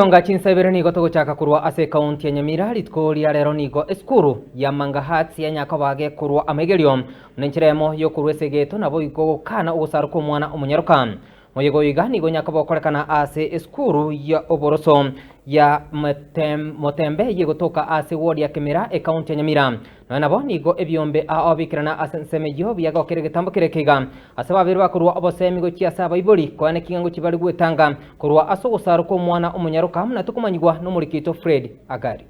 Onga chinsebere nigo tuguchaka kurwa ase kaunti ya Nyamira ritko ria rero nigo eskuru ya Mangahat ya nyakabage kurwa amegerio mnenchiremo yo kurwa segeto nabo igo kana ugusaru ko mwana omunyaruka moyego iga nigo nyakabo korekana ase eskuru ya oboroso ya motembe yego toka ase ward ya Kemera e kaunti ya Nyamira nabo nigo ebyombe abikirana ase nsemejo biyaga kerege tambukire kiga ase babiri bakurwa obosemi go chiasa baibori kwane kingango chibari gwetanga kurwa aso gusaru ko mwana omunyaruka na tukumanyigwa n'umurikito Fred Agari.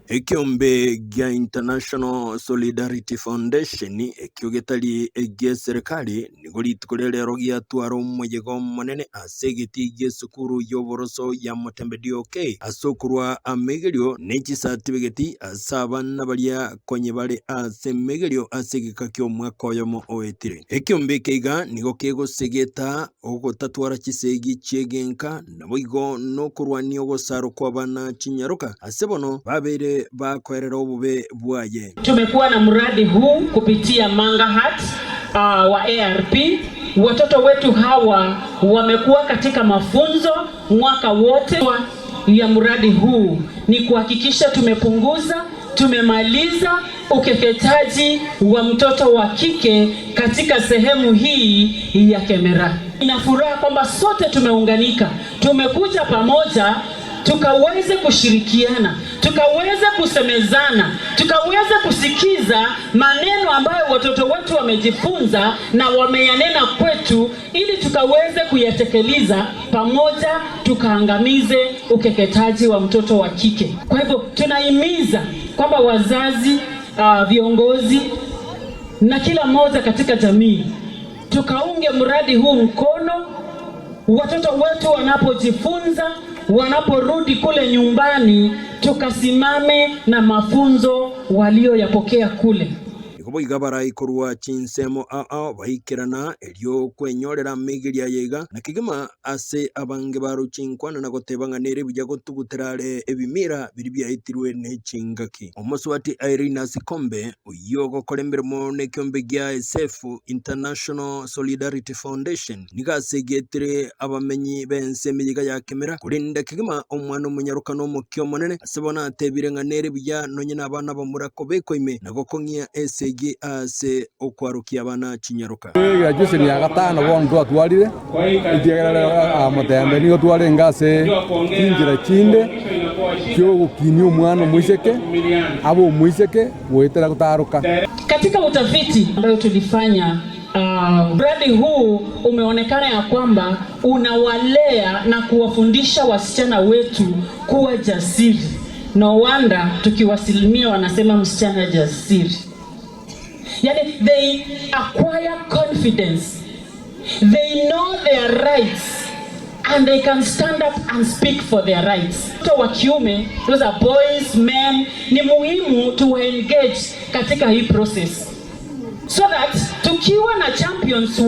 Ekyombe gya International Solidarity Foundation ekyogetali egye serikali nigo rituko rero gyatwara umuyego munene ase giti gy'esukuru y'oboroso ya Motembe DOK asokurwa amegerio n'ekisatibegeti ase abana baria konye bari ase megerio ase gikakyo omwaka oyomo oetire ekyombe keiga nigo kegosegeta ogotatwara kisegi kyegenka nabo igo nokurwania ogosaro kw'abana chinyaruka ase bono babere bakorera obube bwaye. Tumekuwa na mradi huu kupitia Mangahat wa ARP. Watoto wetu hawa wamekuwa katika mafunzo mwaka wote ya mradi huu ni kuhakikisha tumemaliza ukeketaji wa mtoto wa kike katika sehemu hii ya Kemera. Nina furaha kwamba sote tumeunganika, tumekuja pamoja tukaweze kushirikiana, tukaweze kusemezana, tukaweze kusikiza maneno ambayo watoto wetu wamejifunza na wameyanena kwetu ili tukaweze kuyatekeleza pamoja, tukaangamize ukeketaji wa mtoto wa kike. Kwa hivyo tunahimiza kwamba wazazi, viongozi na kila mmoja katika jamii tukaunge mradi huu mkono. Watoto wetu wanapojifunza, wanaporudi kule nyumbani, tukasimame na mafunzo walioyapokea kule. Ikobo igabara ikorwa chinsemo bahikirana elyo kwenyorera migiria yega na kigema ase abange baro chinkwana na gotebanga nere bijya gotuguterare ebimira biri byahitirwe ne chingaki omoswati Irina Sikombe uyogo kolemberemo ne kyombe gya SF International Solidarity Foundation nigasegetere abamenyi bense migiga ya Kemera kurinda kigema omwana omunyaruka no mukyo monene asebona atebirenga nere bijya nonyina abana bamurako bekoime nagokongia ese ase okwarukia abana chinyaruka ya jose ni agatano bondo atwarire itigera Motembe nigo tware ngase kinjira chinde cyo gukini umwana muisheke abo muisheke wetera gutaruka. Katika utafiti ambao tulifanya mradi huu umeonekana ya kwamba unawalea na kuwafundisha wasichana wetu kuwa jasiri. No wonder tukiwasilimia wanasema msichana jasiri. Yani, they acquire confidence, they know their rights and they can stand up and speak for their rights. Watoto wa kiume, those are boys, men, ni muhimu to engage katika hii process so that tukiwa na champions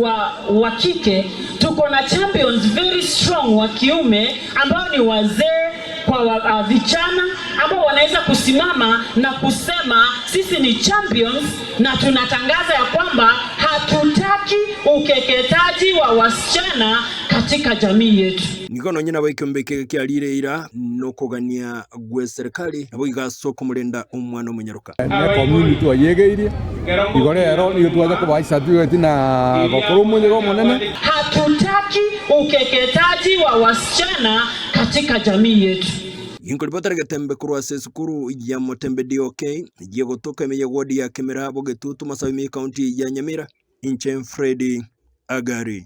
wa kike, tuko na champions very strong wa kiume ambao ni wazee kwa vijana ambao wanaweza kusimama na kusema sisi ni champions na tunatangaza ya kwamba hatutaki ukeketaji wa wasichana katika jamii yetu. Nikono nyina baikyombe kyalire ira no kogania gwe serikali abo igasoko murenda umwana omunyaruka ne community wayegeire igore ero niyo twaje ko baisatu tina gokoro umunyego monene. Hatutaki ukeketaji wa wasichana katika jamii yetu. Inkolipotara gatembe kurwa sukuru ya Motembe DOK giye gotoka meya ward ya Kemera bogetutu masabi mi county ya Nyamira inchen Fred Agari.